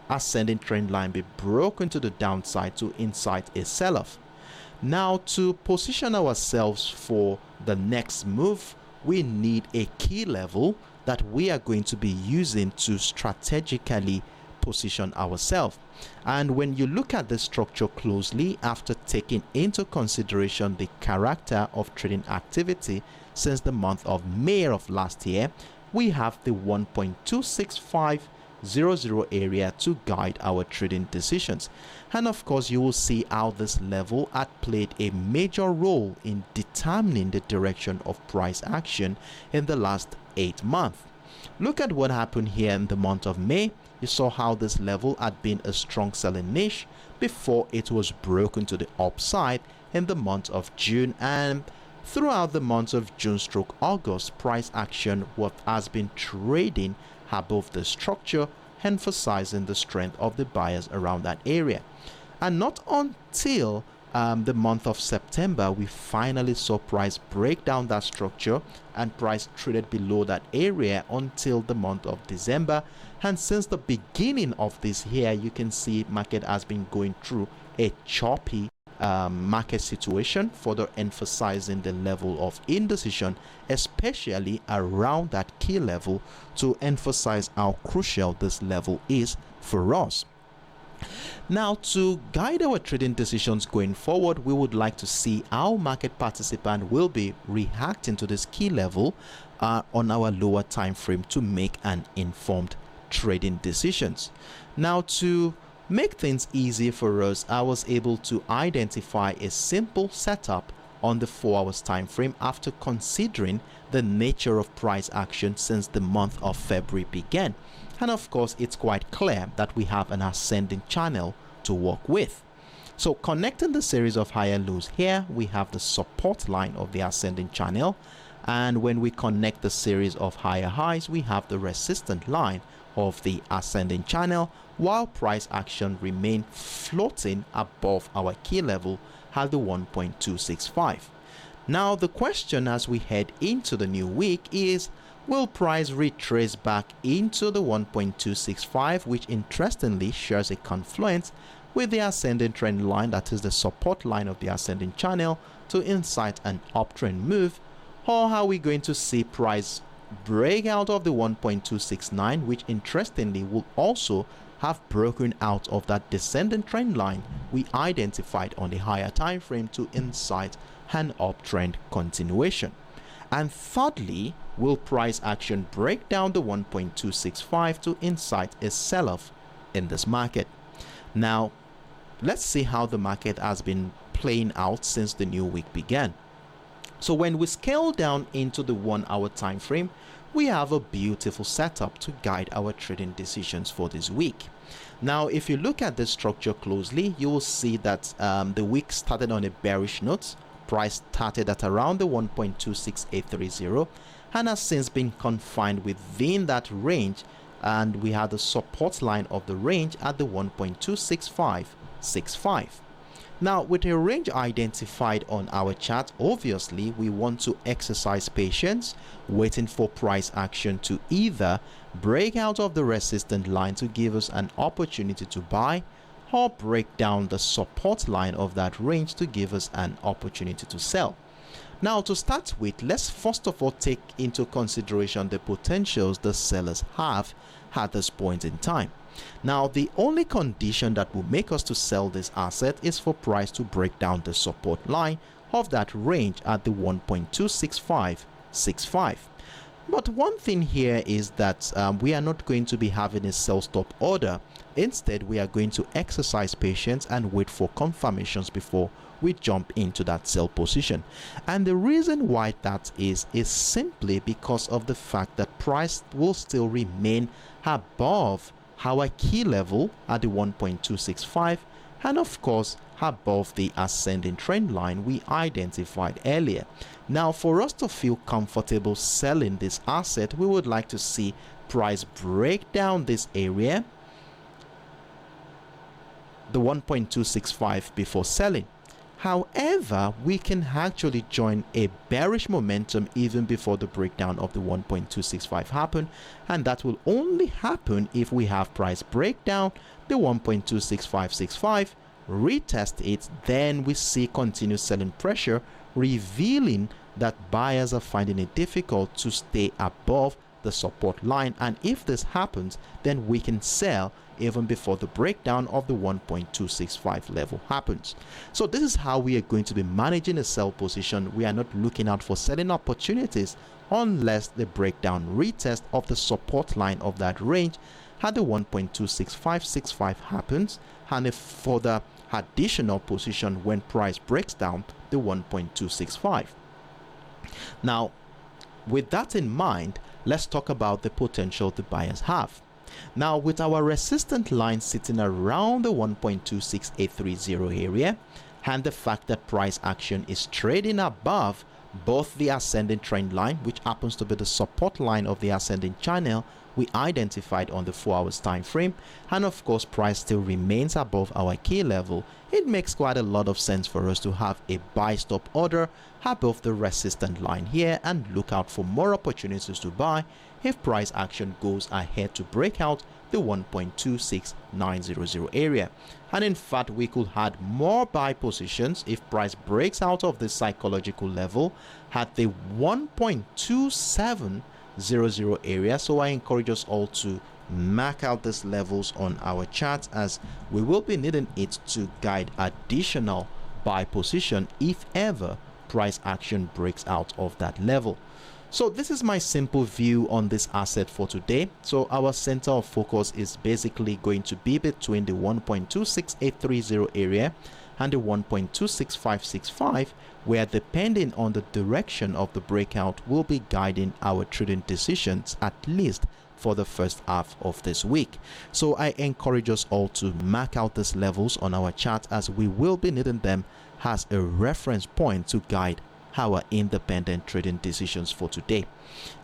ascending trend line be broken to the downside to incite a sell-off? Now, to position ourselves for the next move, we need a key level that we are going to be using to strategically position ourselves. And when you look at the structure closely, after taking into consideration the character of trading activity since the month of May of last year, we have the 1.26500 area to guide our trading decisions. And of course, you will see how this level had played a major role in determining the direction of price action in the last 8 months. Look at what happened here in the month of May. You saw how this level had been a strong selling niche before it was broken to the upside in the month of June, and throughout the months of June/August, price action what has been trading above the structure, emphasizing the strength of the buyers around that area. And not until the month of September, we finally saw price break down that structure, and price traded below that area until the month of December. And since the beginning of this year, you can see market has been going through a choppy market situation, further emphasizing the level of indecision, especially around that key level, to emphasize how crucial this level is for us. Now, to guide our trading decisions going forward, we would like to see how market participants will be reacting to this key level on our lower time frame to make an informed trading decisions. Now, to make things easy for us, I was able to identify a simple setup on the 4 hours time frame after considering the nature of price action since the month of February began. And of course, it's quite clear that we have an ascending channel to work with. So connecting the series of higher lows here, we have the support line of the ascending channel. And when we connect the series of higher highs, we have the resistance line of the ascending channel, while price action remain floating above our key level at the 1.265. Now the question as we head into the new week is, will price retrace back into the 1.265, which interestingly shares a confluence with the ascending trend line, that is the support line of the ascending channel, to incite an uptrend move? Or are we going to see price break out of the 1.269, which interestingly will also have broken out of that descending trend line we identified on the higher time frame to incite an uptrend continuation? And thirdly, will price action break down the 1.265 to incite a sell-off in this market? Now, let's see how the market has been playing out since the new week began. So when we scale down into the 1 hour time frame, we have a beautiful setup to guide our trading decisions for this week. Now, if you look at the structure closely, you will see that the week started on a bearish note. Price started at around the 1.26830 and has since been confined within that range, and we had the support line of the range at the 1.26565. Now, with a range identified on our chart, obviously we want to exercise patience, waiting for price action to either break out of the resistance line to give us an opportunity to buy, or break down the support line of that range to give us an opportunity to sell. Now, to start with, let's first of all take into consideration the potentials the sellers have at this point in time. Now, the only condition that will make us to sell this asset is for price to break down the support line of that range at the 1.26565. But one thing here is that we are not going to be having a sell stop order. Instead, we are going to exercise patience and wait for confirmations before we jump into that sell position. And the reason why that is simply because of the fact that price will still remain above our key level at the 1.265, and of course above the ascending trend line we identified earlier. Now, for us to feel comfortable selling this asset, we would like to see price break down this area, the 1.265, before selling. However, we can actually join a bearish momentum even before the breakdown of the 1.265 happen, and that will only happen if we have price breakdown the 1.26565, retest it, then we see continued selling pressure, revealing that buyers are finding it difficult to stay above the support line. And if this happens, then we can sell even before the breakdown of the 1.265 level happens. So this is how we are going to be managing a sell position. We are not looking out for selling opportunities unless the breakdown retest of the support line of that range at the 1.26565 happens, and a further additional position when price breaks down the 1.265. Now, with that in mind, let's talk about the potential the buyers have. Now, with our resistance line sitting around the 1.26830 area, and the fact that price action is trading above both the ascending trend line, which happens to be the support line of the ascending channel, we identified on the 4 hours time frame, and of course price still remains above our key level, it makes quite a lot of sense for us to have a buy stop order above the resistance line here and look out for more opportunities to buy if price action goes ahead to break out the 1.26900 area. And in fact, we could add more buy positions if price breaks out of this psychological level at the 1.2700 area. So I encourage us all to mark out these levels on our chart, as we will be needing it to guide additional buy position if ever price action breaks out of that level. So this is my simple view on this asset for today. So our center of focus is basically going to be between the 1.26830 area and the 1.26565, where depending on the direction of the breakout will be guiding our trading decisions, at least for the first half of this week. So I encourage us all to mark out these levels on our chart, as we will be needing them as a reference point to guide our independent trading decisions for today.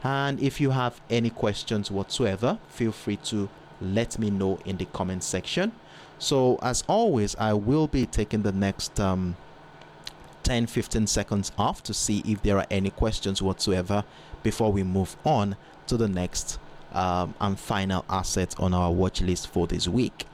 And if you have any questions whatsoever, feel free to let me know in the comment section. So as always, I will be taking the next 10-15 seconds off to see if there are any questions whatsoever before we move on to the next and final asset on our watch list for this week.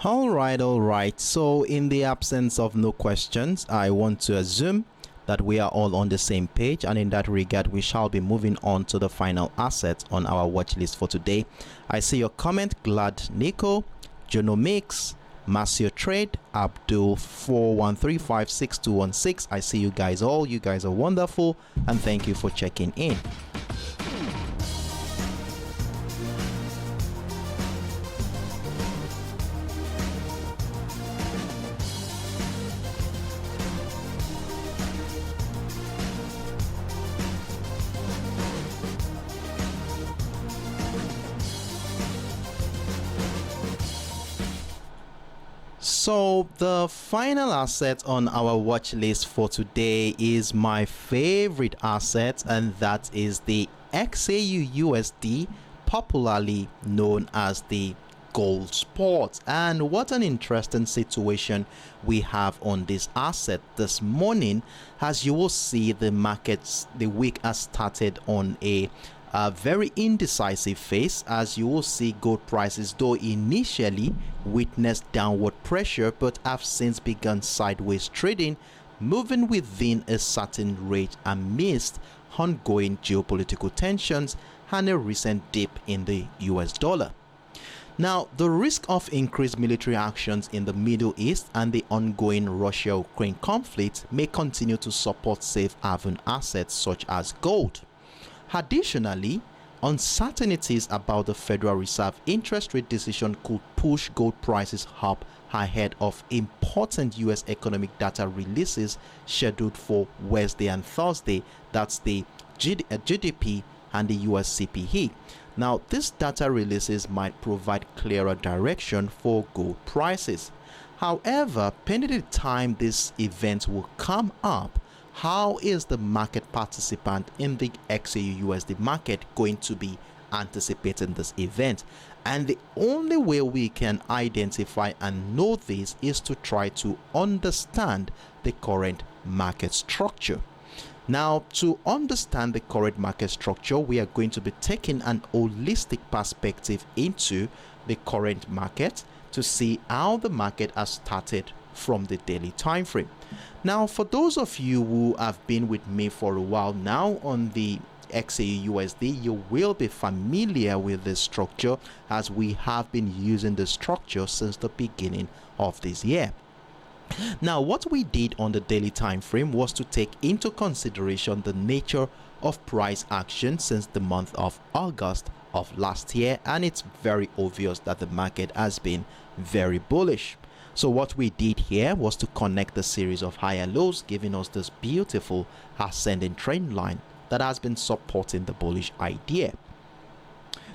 All right. So in the absence of no questions, I want to assume that we are all on the same page, and in that regard we shall be moving on to the final asset on our watch list for today. I see your comment, Glad Nico, Jonomix, Masio Trade, Abdul 41356216. I see you guys all. You guys are wonderful, and thank you for checking in. So the final asset on our watch list for today is my favorite asset, and that is the XAUUSD, popularly known as the gold spot. And what an interesting situation we have on this asset this morning. As you will see, the markets, the week has started on a very indecisive phase. As you will see, gold prices, though initially witnessed downward pressure, but have since begun sideways trading, moving within a certain rate amidst ongoing geopolitical tensions and a recent dip in the US dollar. Now, the risk of increased military actions in the Middle East and the ongoing Russia-Ukraine conflict may continue to support safe haven assets such as gold. Additionally, uncertainties about the Federal Reserve interest rate decision could push gold prices up ahead of important US economic data releases scheduled for Wednesday and Thursday. That's the GDP and the US CPI. Now, these data releases might provide clearer direction for gold prices. However, pending the time this event will come up, how is the market participant in the XAUUSD market going to be anticipating this event? And the only way we can identify and know this is to try to understand the current market structure. Now, to understand the current market structure, we are going to be taking an holistic perspective into the current market to see how the market has started from the daily time frame. Now, for those of you who have been with me for a while now on the XAUUSD, you will be familiar with this structure, as we have been using the structure since the beginning of this year. Now, what we did on the daily time frame was to take into consideration the nature of price action since the month of August of last year, and it's very obvious that the market has been very bullish. So what we did here was to connect the series of higher lows, giving us this beautiful ascending trend line that has been supporting the bullish idea.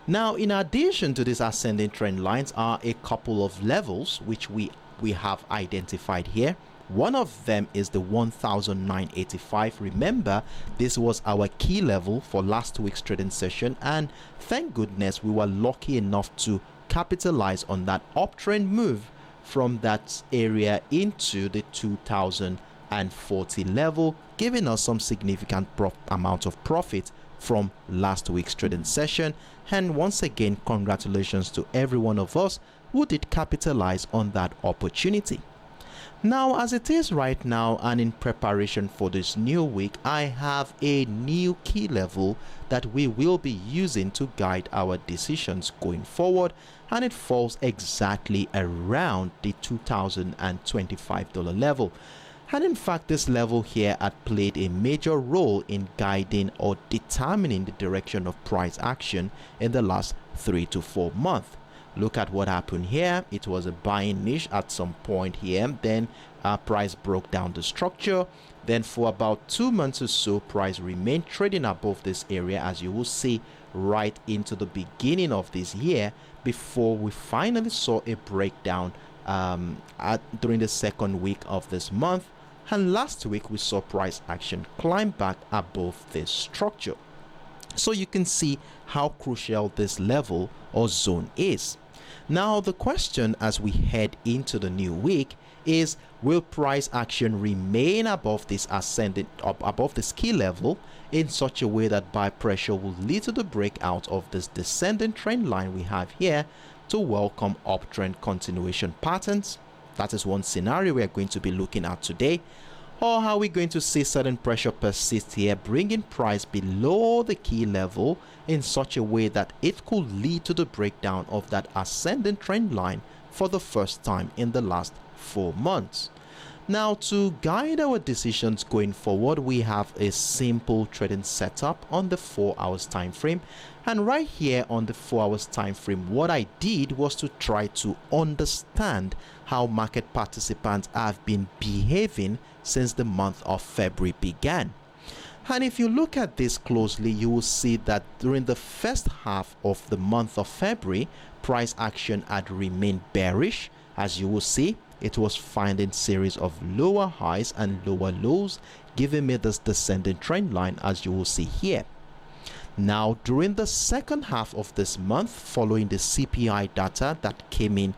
Now, in addition to these ascending trend lines are a couple of levels which we have identified here. One of them is the 1985. Remember, this was our key level for last week's trading session, and thank goodness we were lucky enough to capitalize on that uptrend move from that area into the 2040 level, giving us some significant amount of profit from last week's trading session. And once again, congratulations to every one of us who did capitalize on that opportunity. Now, as it is right now and in preparation for this new week, I have a new key level that we will be using to guide our decisions going forward, and it falls exactly around the $2025 level. And in fact, this level here had played a major role in guiding or determining the direction of price action in the last 3 to 4 months. Look at what happened here. It was a buying niche at some point here. Then price broke down the structure. Then for about 2 months or so, price remained trading above this area, as you will see, right into the beginning of this year, before we finally saw a breakdown during the second week of this month. And last week we saw price action climb back above this structure. So you can see how crucial this level or zone is. Now, the question as we head into the new week is, will price action remain above this above this key level in such a way that buy pressure will lead to the breakout of this descending trend line we have here to welcome uptrend continuation patterns? That is one scenario we are going to be looking at today. Or are we going to see certain pressure persist here, bringing price below the key level in such a way that it could lead to the breakdown of that ascending trend line for the first time in the last 4 months? Now, to guide our decisions going forward, we have a simple trading setup on the 4 hours time frame. And right here on the 4 hours time frame, what I did was to try to understand how market participants have been behaving since the month of February began. And if you look at this closely, you will see that during the first half of the month of February, price action had remained bearish. As you will see, it was finding series of lower highs and lower lows, giving me this descending trend line, as you will see here. Now, during the second half of this month, following the CPI data that came in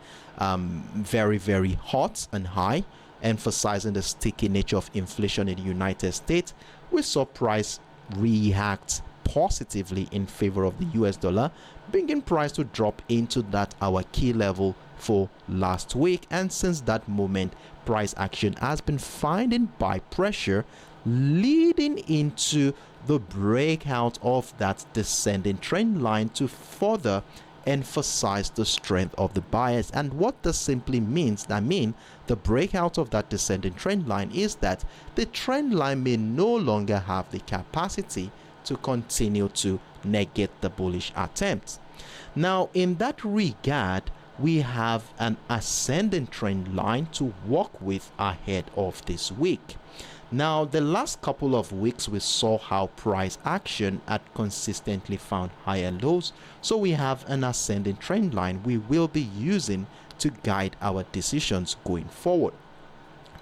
very, very hot and high, emphasizing the sticky nature of inflation in the United States, we saw price react positively in favor of the US dollar, bringing price to drop into that our key level for last week. And since that moment, price action has been finding buy pressure leading into the breakout of that descending trend line to further emphasize the strength of the bias. And what this simply means, the breakout of that descending trend line, is that the trend line may no longer have the capacity to continue to negate the bullish attempt. Now, in that regard, we have an ascending trend line to work with ahead of this week. Now, the last couple of weeks, we saw how price action had consistently found higher lows. So we have an ascending trend line we will be using to guide our decisions going forward.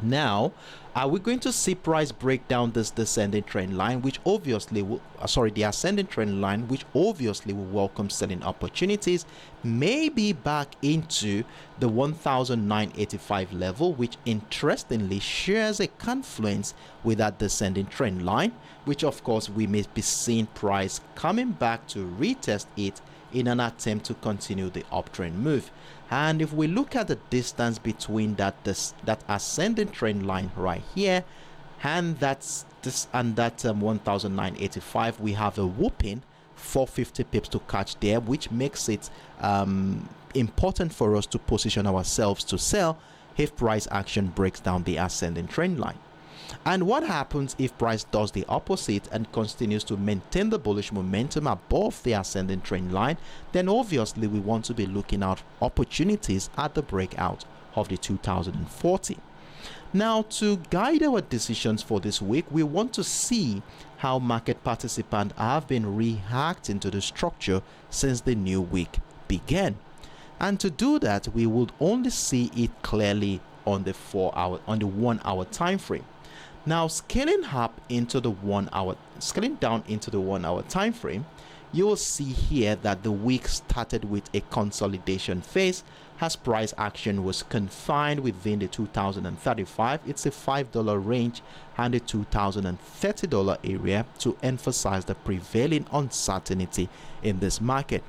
Now, are we going to see price break down this descending trend line, which obviously will, the ascending trend line, which obviously will welcome selling opportunities, maybe back into the 1985 level, which interestingly shares a confluence with that descending trend line, which of course we may be seeing price coming back to retest it in an attempt to continue the uptrend move. And if we look at the distance between that ascending trend line right here and that 1985, we have a whooping 450 pips to catch there, which makes it important for us to position ourselves to sell if price action breaks down the ascending trend line. And what happens if price does the opposite and continues to maintain the bullish momentum above the ascending trend line? Then obviously we want to be looking out opportunities at the breakout of the 2040. Now, to guide our decisions for this week, we want to see how market participants have been reacting to the structure since the new week began. And to do that, we would only see it clearly on the 1 hour time frame. Now, scaling down into the 1 hour time frame, you will see here that the week started with a consolidation phase as price action was confined within the 2035, it's a $5 range, and the $2030 area to emphasize the prevailing uncertainty in this market.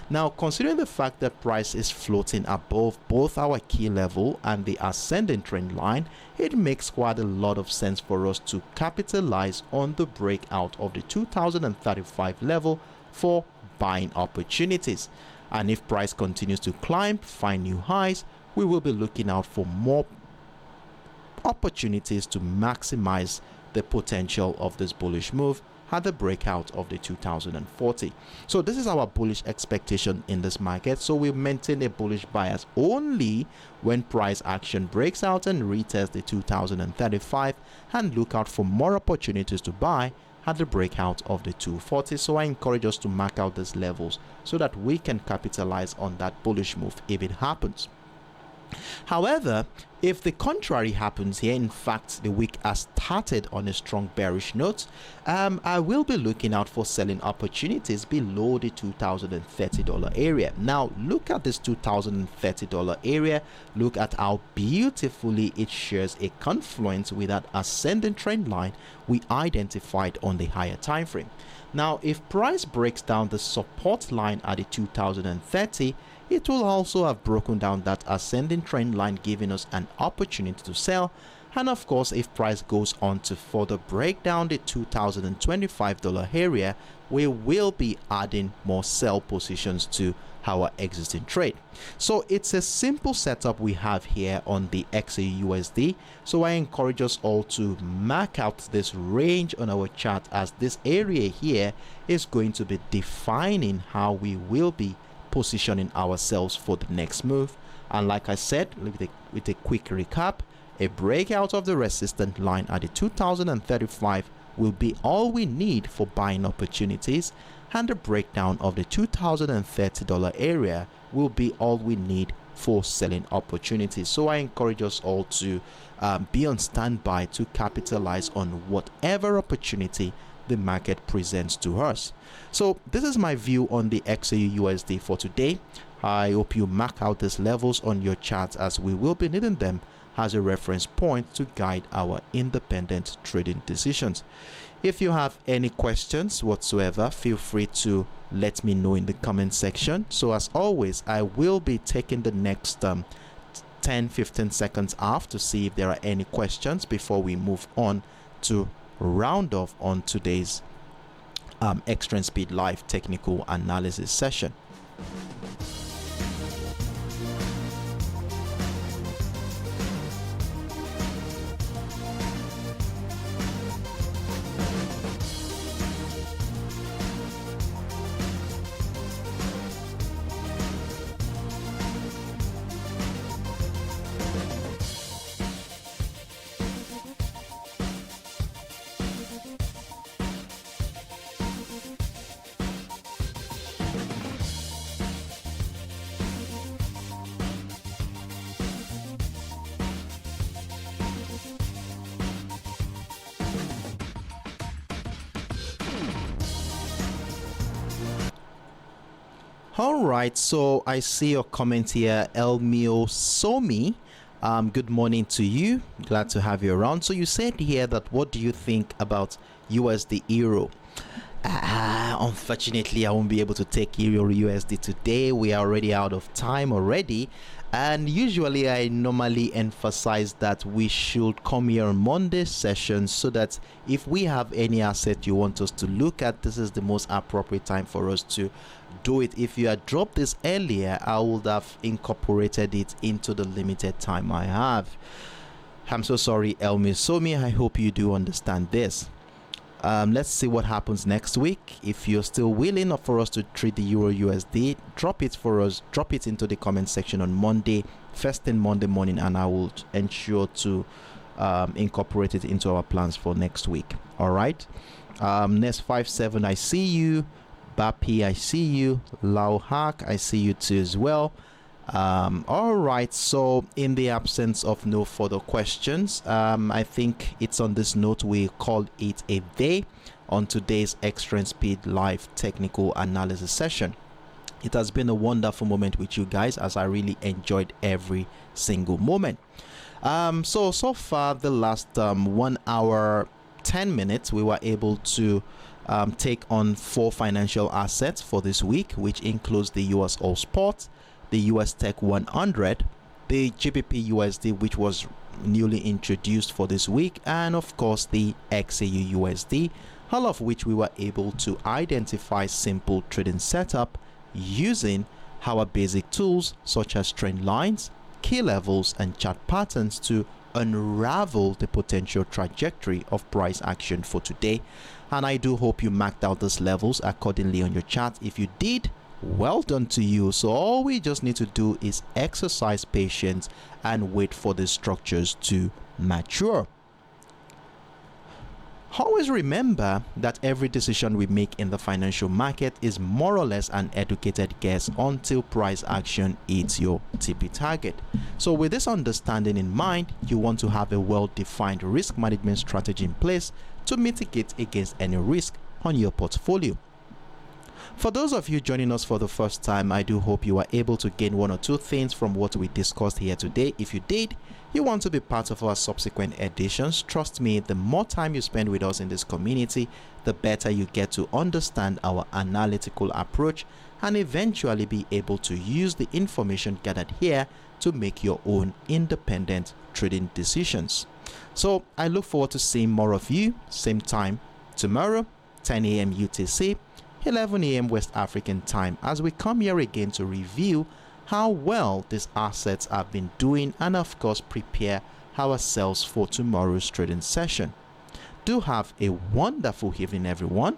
Now, considering the fact that price is floating above both our key level and the ascending trend line, it makes quite a lot of sense for us to capitalize on the breakout of the 2035 level for buying opportunities. And if price continues to climb, find new highs, we will be looking out for more opportunities to maximize the potential of this bullish move at the breakout of the 2040. So this is our bullish expectation in this market. So we maintain a bullish bias only when price action breaks out and retests the 2035, and look out for more opportunities to buy at the breakout of the 240. So I encourage us to mark out these levels so that we can capitalize on that bullish move if it happens. However, if the contrary happens here, in fact the week has started on a strong bearish note, I will be looking out for selling opportunities below the $2030 area. Now look at this $2030 area, look at how beautifully it shares a confluence with that ascending trend line we identified on the higher time frame. Now if price breaks down the support line at the 2030, it will also have broken down that ascending trend line, giving us an opportunity to sell. And of course, if price goes on to further break down the $2025 area, we will be adding more sell positions to our existing trade. So it's a simple setup we have here on the XAUUSD. So I encourage us all to mark out this range on our chart, as this area here is going to be defining how we will be positioning ourselves for the next move. And like I said, with a quick recap, a breakout of the resistance line at the 2035 will be all we need for buying opportunities, and the breakdown of the $2030 area will be all we need for selling opportunities. So I encourage us all to be on standby to capitalize on whatever opportunity the market presents to us. So this is my view on the XAUUSD for today. I hope you mark out these levels on your charts, as we will be needing them as a reference point to guide our independent trading decisions. If you have any questions whatsoever, feel free to let me know in the comment section. So as always, I will be taking the next 10-15 seconds off to see if there are any questions before we move on to round off on today's Extreme Speed Live Technical Analysis session. All right, so I see your comment here, Elmio Somi. Good morning to you. Glad to have you around. So you said here that what do you think about USD Euro? Unfortunately, I won't be able to take Euro USD today. We are already out of time already. And usually I normally emphasize that we should come here on Monday session so that if we have any asset you want us to look at, this is the most appropriate time for us to do it. If you had dropped this earlier, I would have incorporated it into the limited time I have. I'm so sorry, Elmi Somi. I hope you do understand this. Let's see what happens next week. If you're still willing for us to trade the Euro USD, drop it for us. Drop it into the comment section on Monday, first thing Monday morning, and I will ensure to incorporate it into our plans for next week. All right. Next 57, I see you. Bapi, I see you. Lau Hak, I see you too as well. All right, so in the absence of no further questions, I think it's on this note we call it a day on today's Extreme Speed Live Technical Analysis session. It has been a wonderful moment with you guys, as I really enjoyed every single moment. So far the last 1 hour 10 minutes we were able to take on 4 financial assets for this week, which includes the USOILSPOT, the USTech100, the GBPUSD, which was newly introduced for this week, and of course the XAUUSD, all of which we were able to identify simple trading setup using our basic tools such as trend lines, key levels, and chart patterns to unravel the potential trajectory of price action for today. And I do hope you marked out these levels accordingly on your chart. If you did, well done to you. So all we just need to do is exercise patience and wait for the structures to mature. Always remember that every decision we make in the financial market is more or less an educated guess until price action hits your TP target. So with this understanding in mind, you want to have a well-defined risk management strategy in place to mitigate against any risk on your portfolio. For those of you joining us for the first time, I do hope you are able to gain 1 or 2 things from what we discussed here today. If you did, you want to be part of our subsequent editions. Trust me, the more time you spend with us in this community, the better you get to understand our analytical approach and eventually be able to use the information gathered here to make your own independent trading decisions. So I look forward to seeing more of you, same time tomorrow, 10 a.m. UTC, 11 a.m. West African time, as we come here again to review how well these assets have been doing and of course prepare ourselves for tomorrow's trading session. Do have a wonderful evening, everyone.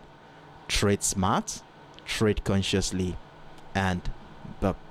Trade smart, trade consciously, and bye-bye.